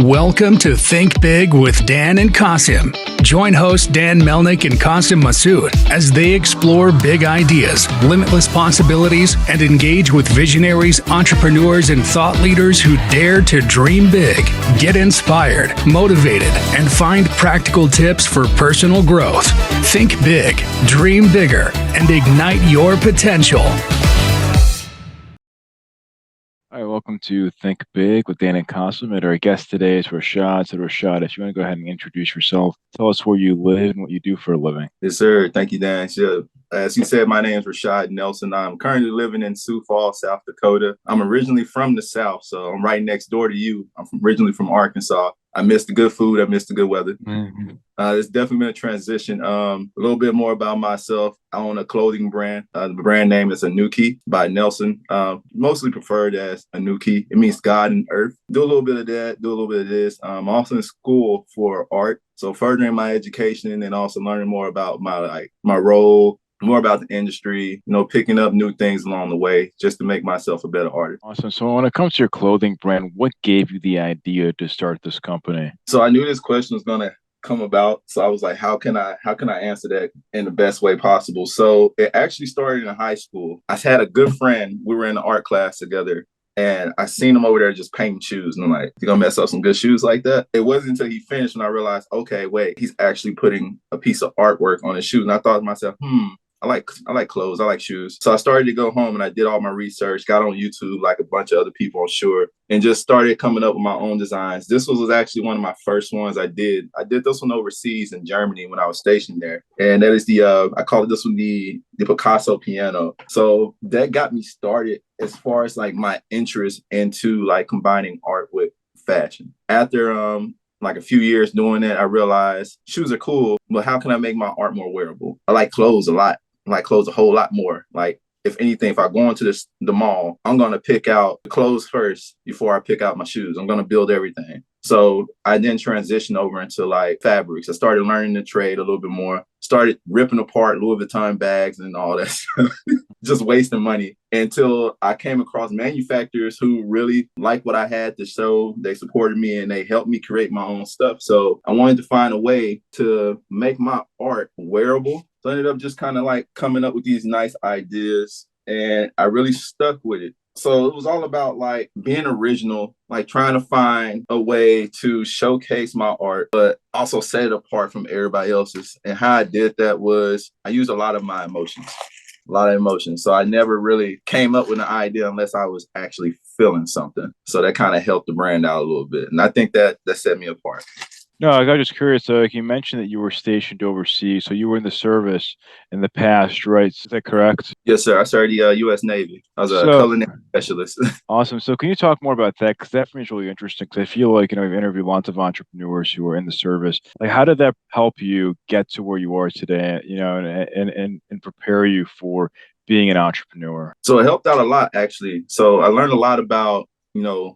Welcome to Think Big with Dan and Qasim. Join hosts Dan Melnick and Qasim Masood as they explore big ideas, limitless possibilities, and engage with visionaries, entrepreneurs, and thought leaders who dare to dream big, get inspired, motivated, and find practical tips for personal growth. Think big, dream bigger, and ignite your potential. All right, welcome to Think Big with Dan and Qasim. And our guest today is RaShaad. So RaShaad, if you want to go ahead and introduce yourself, tell us where you live and what you do for a living. Yes, sir. Thank you, Dan. Sure. As you said, my name is RaShaad Nelson. I'm currently living in Sioux Falls, South Dakota. I'm originally from the South, so I'm right next door to you. I'm originally from Arkansas. I miss the good food. I miss the good weather. Mm-hmm. It's definitely been a transition. A little bit more about myself. I own a clothing brand. The brand name is ANU-KI by Nelson. Mostly preferred as ANU-KI. It means God and earth. Do a little bit of that. Do a little bit of this. I'm also in school for art. So furthering my education and also learning more about my role, more about the industry, picking up new things along the way just to make myself a better artist. Awesome. So when it comes to your clothing brand, what gave you the idea to start this company? So I knew this question was going to come about. So I was like, how can I answer that in the best way possible? So it actually started in high school. I had a good friend. We were in an art class together. And I seen him over there just painting shoes. And I'm like, you gonna mess up some good shoes like that? It wasn't until he finished when I realized, okay, wait, he's actually putting a piece of artwork on his shoes. And I thought to myself, I like clothes. I like shoes. So I started to go home and I did all my research, got on YouTube like a bunch of other people, I'm sure, and just started coming up with my own designs. This was actually one of my first ones I did. I did this one overseas in Germany when I was stationed there. And that is I call it this one the Picasso piano. So that got me started as far as like my interest into like combining art with fashion. After like a few years doing that, I realized shoes are cool, but how can I make my art more wearable? I like clothes a lot. I like clothes a whole lot more. Like, if anything, if I go into the mall, I'm going to pick out the clothes first before I pick out my shoes. I'm going to build everything. So I then transitioned over into like fabrics. I started learning the trade a little bit more, started ripping apart Louis Vuitton bags and all that stuff, just wasting money until I came across manufacturers who really liked what I had to show. They supported me and they helped me create my own stuff. So I wanted to find a way to make my art wearable. So I ended up just kind of like coming up with these nice ideas and I really stuck with it. So it was all about like being original, like trying to find a way to showcase my art, but also set it apart from everybody else's. And how I did that was I used a lot of my emotions, So I never really came up with an idea unless I was actually feeling something. So that kind of helped the brand out a little bit. And I think that set me apart. No, I got just curious. Like you mentioned that you were stationed overseas, so you were in the service in the past, right? Is that correct? Yes, sir. I started the U.S. Navy. I was a culinary specialist. Awesome. So can you talk more about that? Because that for me is really interesting. Because I feel like I've interviewed lots of entrepreneurs who are in the service. Like, how did that help you get to where you are today? And prepare you for being an entrepreneur. So it helped out a lot, actually. So I learned a lot about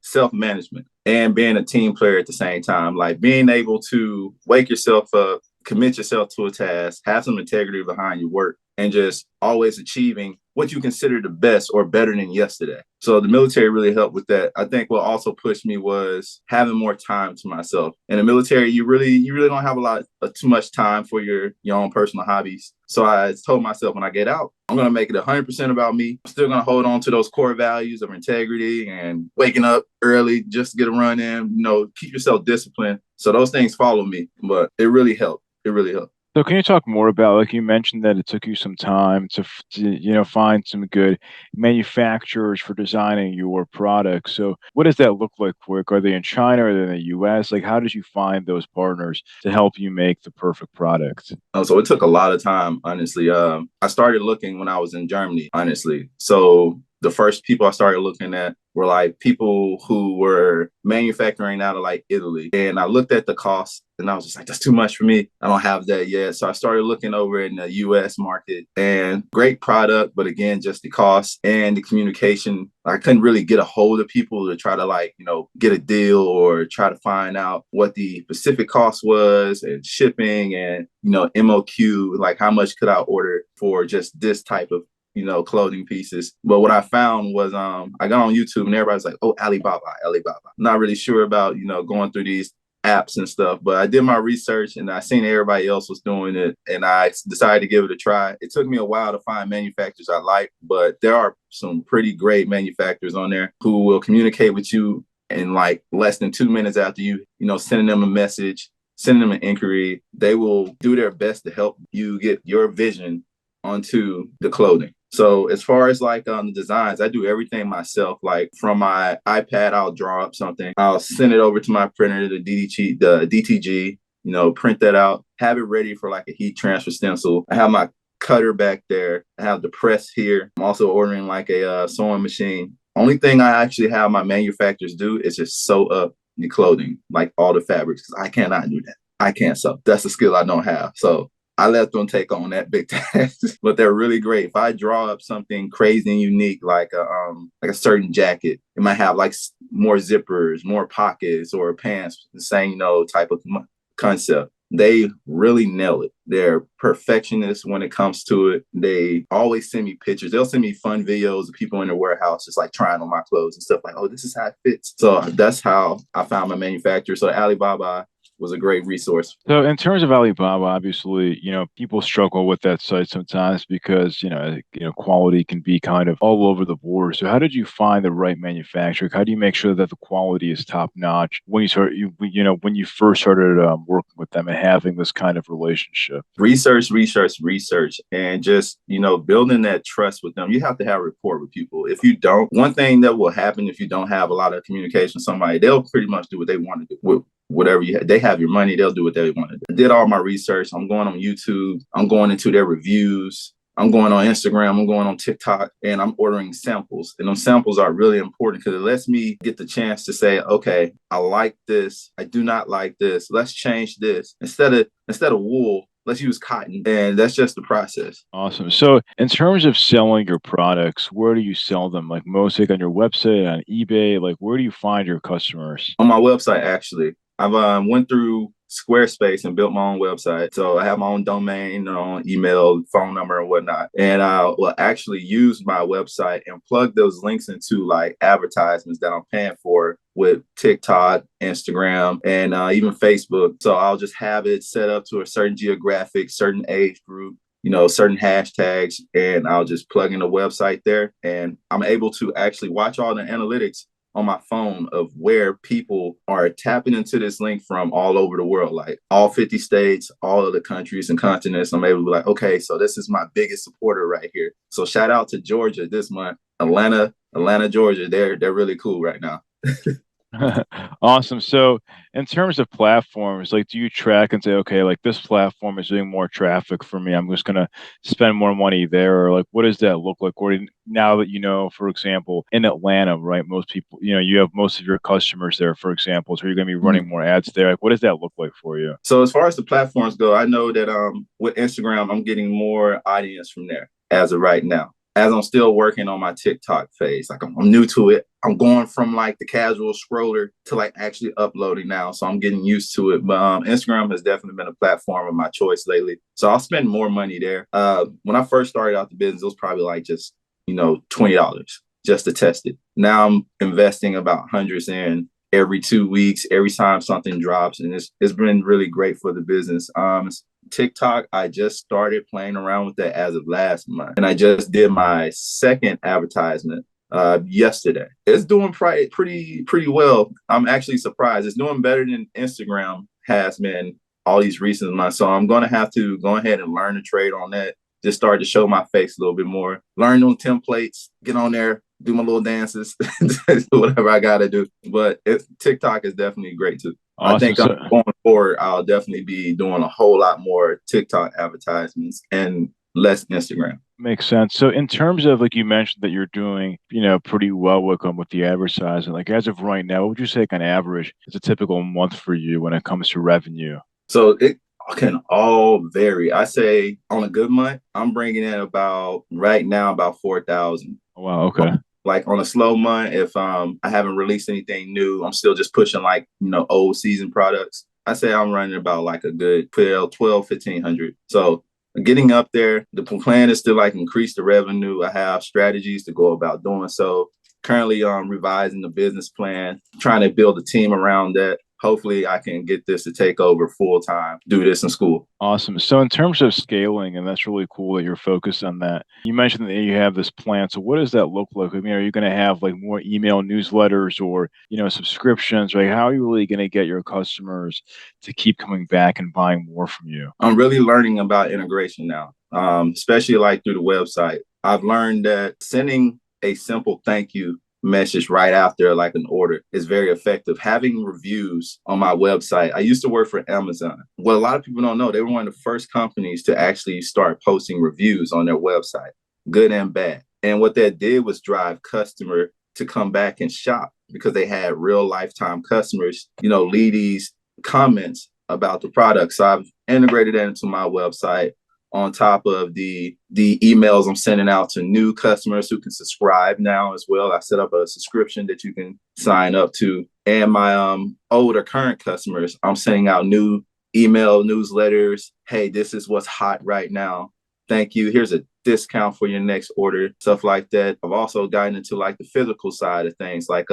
self-management and being a team player at the same time, like being able to wake yourself up, commit yourself to a task, have some integrity behind your work, and just always achieving what you consider the best or better than yesterday. So the military really helped with that. I think what also pushed me was having more time to myself. In the military, you really don't have too much time for your own personal hobbies. So I told myself when I get out, I'm going to make it 100% about me. I'm still going to hold on to those core values of integrity and waking up early just to get a run in, keep yourself disciplined. So those things follow me, but it really helped. It really helped. So can you talk more about, like you mentioned that it took you some time to find some good manufacturers for designing your products. So what does that look like for you? Are they in China? Are they in the US? Like, how did you find those partners to help you make the perfect product? So it took a lot of time, honestly. I started looking when I was in Germany, honestly. So the first people I started looking at were like people who were manufacturing out of like Italy. And I looked at the cost and I was just like, that's too much for me. I don't have that yet. So I started looking over in the US market and great product. But again, just the cost and the communication. I couldn't really get a hold of people to try to get a deal or try to find out what the specific cost was and shipping and, MOQ, like how much could I order for just this type of clothing pieces. But what I found was I got on YouTube and everybody's like, oh, Alibaba, Alibaba. Not really sure about, going through these apps and stuff, but I did my research and I seen everybody else was doing it and I decided to give it a try. It took me a while to find manufacturers I like, but there are some pretty great manufacturers on there who will communicate with you in like less than 2 minutes after sending them a message, sending them an inquiry. They will do their best to help you get your vision onto the clothing. So as far as like the designs, I do everything myself. Like from my iPad, I'll draw up something. I'll send it over to my printer, the DTG, print that out, have it ready for like a heat transfer stencil. I have my cutter back there. I have the press here. I'm also ordering like a sewing machine. Only thing I actually have my manufacturers do is just sew up the clothing, like all the fabrics, because I cannot do that. I can't sew. That's a skill I don't have. So I let them take on that big task, but they're really great. If I draw up something crazy and unique, like a certain jacket, it might have like more zippers, more pockets, or pants, the same type of concept. They really nail it. They're perfectionists when it comes to it. They always send me pictures. They'll send me fun videos of people in their warehouse just like trying on my clothes and stuff like, oh, this is how it fits. So that's how I found my manufacturer. So Alibaba was a great resource. So in terms of Alibaba, obviously, people struggle with that site sometimes because, quality can be kind of all over the board. So how did you find the right manufacturer? How do you make sure that the quality is top notch when you first started working with them and having this kind of relationship? Research, and just, building that trust with them. You have to have rapport with people. If you don't, one thing that will happen if you don't have a lot of communication with somebody, they'll pretty much do what they want to do. Whatever they have your money, they'll do what they want to do. I did all my research. I'm going on YouTube. I'm going into their reviews. I'm going on Instagram. I'm going on TikTok, and I'm ordering samples. And those samples are really important because it lets me get the chance to say, okay, I like this. I do not like this. Let's change this. Instead of wool, let's use cotton. And that's just the process. Awesome. So in terms of selling your products, where do you sell them? Like mostly on your website, on eBay? Like where do you find your customers? On my website, actually. I've went through Squarespace and built my own website. So I have my own domain, email, phone number, and whatnot. And I will actually use my website and plug those links into like advertisements that I'm paying for with TikTok, Instagram, and even Facebook. So I'll just have it set up to a certain geographic, certain age group, certain hashtags, and I'll just plug in the website there. And I'm able to actually watch all the analytics on my phone of where people are tapping into this link from all over the world, like all 50 states, all of the countries and continents. I'm able to be like, okay, so this is my biggest supporter right here. So shout out to Georgia this month, Atlanta, Georgia. They're really cool right now. Awesome. So in terms of platforms, like do you track and say, okay, like this platform is doing more traffic for me, I'm just going to spend more money there? Or like, what does that look like? Or now that, for example, in Atlanta, right, most people, you have most of your customers there, for example, so you're going to be running more ads there. Like, what does that look like for you? So as far as the platforms go, I know that with Instagram, I'm getting more audience from there as of right now. As I'm still working on my TikTok phase, like I'm new to it. I'm going from like the casual scroller to like actually uploading now. So I'm getting used to it. But Instagram has definitely been a platform of my choice lately. So I'll spend more money there. When I first started out the business, it was probably like just, $20 just to test it. Now I'm investing about hundreds in every 2 weeks, every time something drops. And it's been really great for the business. TikTok, I just started playing around with that as of last month. And I just did my second advertisement yesterday. It's doing pretty well. I'm actually surprised. It's doing better than Instagram has been all these recent months. So I'm going to have to go ahead and learn the trade on that. Just start to show my face a little bit more. Learn them templates, get on there, do my little dances, whatever I got to do. But TikTok is definitely great too. Awesome. I think going forward, I'll definitely be doing a whole lot more TikTok advertisements and less Instagram. Makes sense. So in terms of, like you mentioned that you're doing, pretty well with the advertising, like as of right now, what would you say on average is a typical month for you when it comes to revenue? So it can all vary. I say on a good month, I'm bringing in about 4,000. Oh, wow. Okay. Like on a slow month, if I haven't released anything new, I'm still just pushing like, old season products. I say I'm running about like a good 1,200, 1,500. So getting up there. The plan is to like increase the revenue. I have strategies to go about doing so. Currently revising the business plan, trying to build a team around that. Hopefully I can get this to take over full time, do this in school. Awesome. So in terms of scaling, and that's really cool that you're focused on that. You mentioned that you have this plan. So what does that look like? I mean, are you going to have like more email newsletters or, subscriptions? Like how are you really going to get your customers to keep coming back and buying more from you? I'm really learning about integration now, especially like through the website. I've learned that sending a simple thank you message right after like an order is very effective. Having reviews on my website. I used to work for Amazon. What a lot of people don't know, they were one of the first companies to actually start posting reviews on their website, good and bad. And what that did was drive customer to come back and shop because they had real lifetime customers, leave these comments about the product. So I've integrated that into my website, on top of the emails I'm sending out to new customers who can subscribe now as well. I set up a subscription that you can sign up to. And my older current customers, I'm sending out new email newsletters. Hey, this is what's hot right now. Thank you. Here's a discount for your next order, stuff like that. I've also gotten into like the physical side of things, like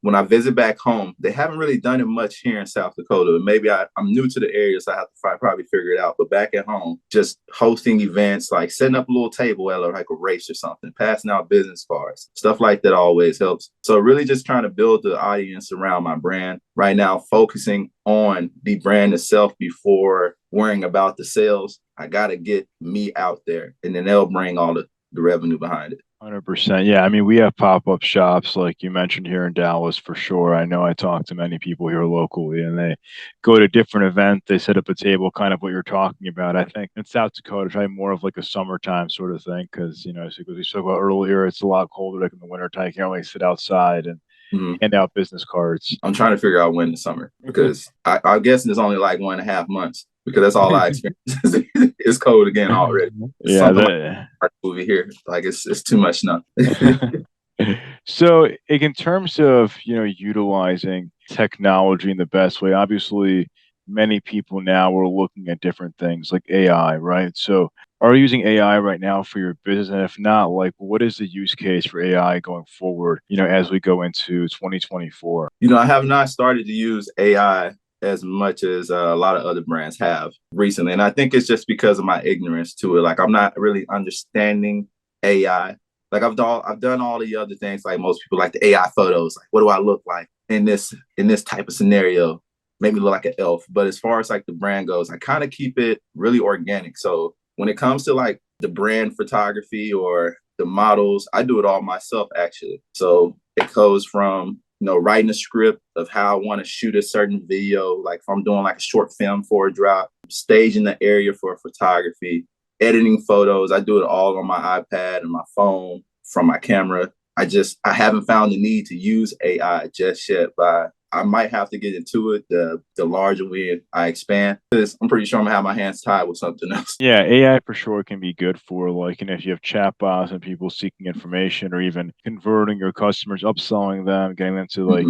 when I visit back home, they haven't really done it much here in South Dakota. Maybe I'm new to the area, so I have to probably figure it out. But back at home, just hosting events, like setting up a little table at like a race or something, passing out business cards, stuff like that always helps. So really just trying to build the audience around my brand right now, focusing on the brand itself before worrying about the sales. I got to get me out there, and then they'll bring all the revenue behind it. 100%. Yeah. I mean, we have pop-up shops like you mentioned here in Dallas for sure. I know I talk to many people here locally and they go to different events. They set up a table, kind of what you're talking about. I think in South Dakota, it's probably more of like a summertime sort of thing because, as we spoke about earlier, it's a lot colder like in the wintertime. You can't really sit outside and hand out business cards. I'm trying to figure out when in the summer because I'm guessing it's only like 1.5 months because that's all I experience. It's cold again already. Yeah, like movie here, like it's too much now. So, like, in terms of utilizing technology in the best way, obviously, many people now are looking at different things like AI, right? So, are you using AI right now for your business? And if not, like, what is the use case for AI going forward? As we go into 2024. I have not started to use AI as much as a lot of other brands have recently. And I think it's just because of my ignorance to it. Like, I'm not really understanding AI. Like, I've done all the other things like most people, like the AI photos. Like, what do I look like in this type of scenario? Make me look like an elf. But as far as like the brand goes, I kind of keep it really organic. So when it comes to like the brand photography or the models, I do it all myself, actually. So it goes from writing a script of how I want to shoot a certain video, like if I'm doing like a short film for a drop, staging the area for photography, editing photos. I do it all on my iPad and my phone from my camera. I haven't found the need to use AI just yet, but I might have to get into it the larger I expand, because I'm pretty sure I'm gonna have my hands tied with something else. Yeah, AI for sure can be good for like, if you have chatbots and people seeking information or even converting your customers, upselling them, getting them to like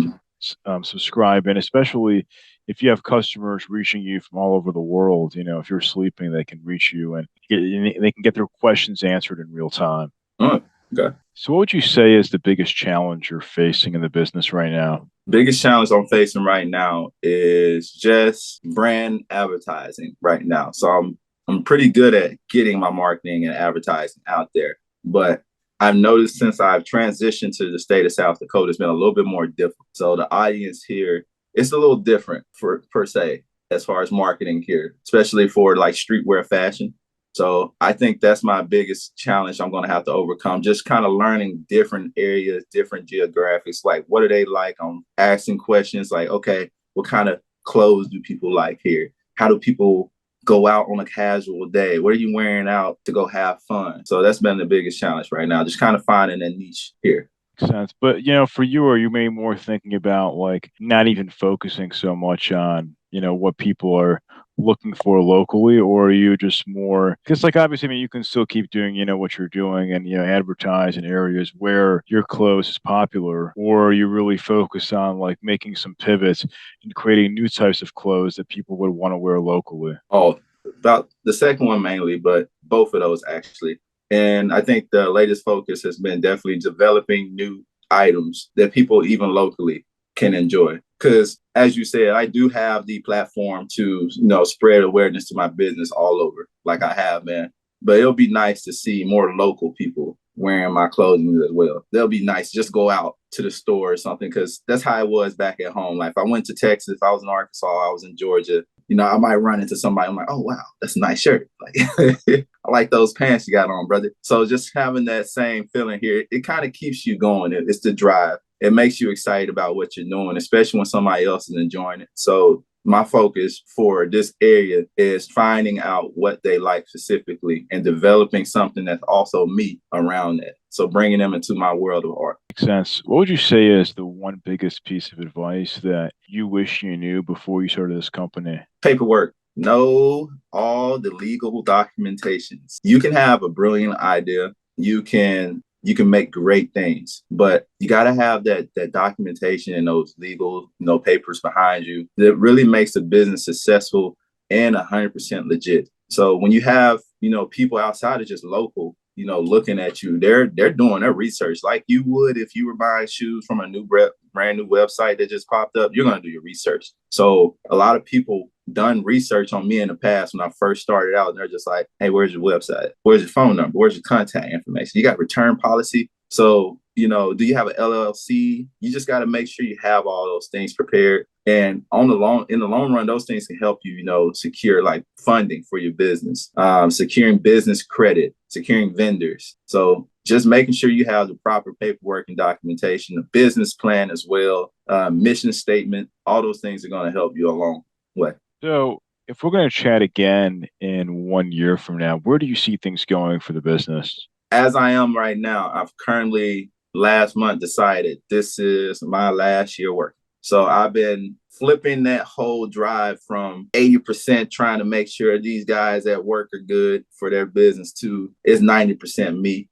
subscribe, and especially if you have customers reaching you from all over the world, if you're sleeping, they can reach you and they can get their questions answered in real time. Okay. So what would you say is the biggest challenge you're facing in the business right now? Biggest challenge I'm facing right now is just brand advertising right now. So I'm pretty good at getting my marketing and advertising out there. But I've noticed since I've transitioned to the state of South Dakota, it's been a little bit more difficult. So the audience here, it's a little different per se, as far as marketing here, especially for like streetwear fashion. So I think that's my biggest challenge I'm going to have to overcome, just kind of learning different areas, different geographics, like what are they like? I'm asking questions like, okay, what kind of clothes do people like here? How do people go out on a casual day? What are you wearing out to go have fun? So that's been the biggest challenge right now, just kind of finding a niche here. Makes sense. But, for you, are you maybe more thinking about like not even focusing so much on, what people are looking for locally, or are you just more, because like obviously, I mean, you can still keep doing, what you're doing and, advertise in areas where your clothes is popular, or are you really focused on like making some pivots and creating new types of clothes that people would want to wear locally? Oh, about the second one mainly, but both of those actually. And I think the latest focus has been definitely developing new items that people even locally can enjoy. Because as you said, I do have the platform to, spread awareness to my business all over, like I have, man. But it'll be nice to see more local people wearing my clothing as well. They'll be nice. Just go out to the store or something, because that's how it was back at home. Like if I went to Texas, if I was in Arkansas, I was in Georgia, I might run into somebody. I'm like, oh, wow, that's a nice shirt. Like, I like those pants you got on, brother. So just having that same feeling here, it kind of keeps you going. It's the drive. It makes you excited about what you're doing, especially when somebody else is enjoying it. So my focus for this area is finding out what they like specifically and developing something that's also me around that. So bringing them into my world of art. Makes sense. What would you say is the one biggest piece of advice that you wish you knew before you started this company? Paperwork. Know all the legal documentations. You can have a brilliant idea. You can make great things, but you got to have that documentation and those legal, papers behind you that really makes the business successful and 100% legit. So when you have, people outside of just local, looking at you, they're doing their research like you would if you were buying shoes from a brand new website that just popped up. You're going to do your research. So a lot of people done research on me in the past when I first started out, and they're just like, hey, where's your website? Where's your phone number? Where's your contact information? You got return policy. So, do you have an LLC? You just got to make sure you have all those things prepared. And in the long run, those things can help you, secure like funding for your business, securing business credit, securing vendors. So just making sure you have the proper paperwork and documentation, a business plan as well, mission statement, all those things are going to help you along the way. So if we're going to chat again in 1 year from now, where do you see things going for the business? As I am right now, I've currently last month decided this is my last year working. So I've been flipping that whole drive from 80% trying to make sure these guys at work are good for their business to it's 90% me.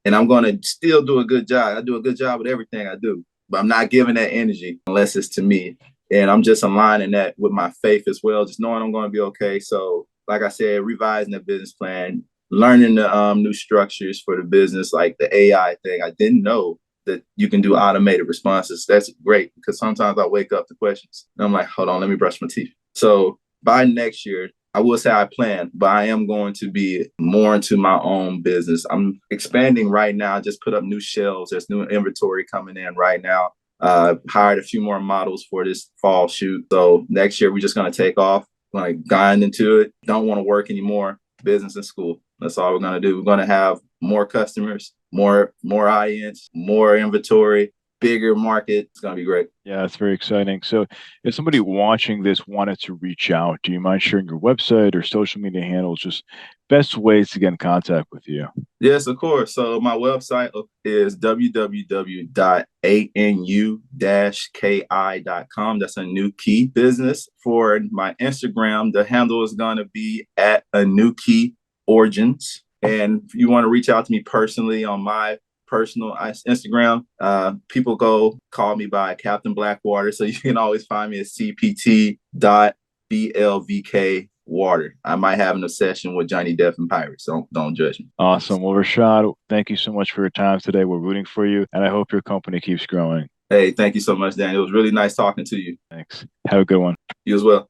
And I'm going to still do a good job. I do a good job with everything I do, but I'm not giving that energy unless it's to me. And I'm just aligning that with my faith as well, just knowing I'm going to be okay. So like I said, revising the business plan, learning the new structures for the business, like the AI thing. I didn't know that you can do automated responses. That's great, because sometimes I wake up to questions and I'm like, hold on, let me brush my teeth. So by next year, I will say I plan, but I am going to be more into my own business. I'm expanding right now. I just put up new shelves. There's new inventory coming in right now. Hired a few more models for this fall shoot. So next year, we're just going to take off, like grind into it. Don't want to work anymore. Business and school. That's all we're going to do. We're going to have more customers, more audience, more inventory, bigger market. It's going to be great. Yeah, it's very exciting. So if somebody watching this wanted to reach out, do you mind sharing your website or social media handles, just best ways to get in contact with you? Yes, of course. So my website is www.anu-ki.com. That's ANU-KI business. For my Instagram, the handle is going to be at ANU-KI Origins. And if you want to reach out to me personally on my personal Instagram, people call me by Captain Blackwater. So you can always find me at cpt.blvk water. I might have an obsession with Johnny Depp and Pirates, so don't judge me. Awesome. Well, RaShaad, thank you so much for your time today. We're rooting for you, and I hope your company keeps growing. Hey, thank you so much, Dan. It was really nice talking to you. Thanks. Have a good one. You as well.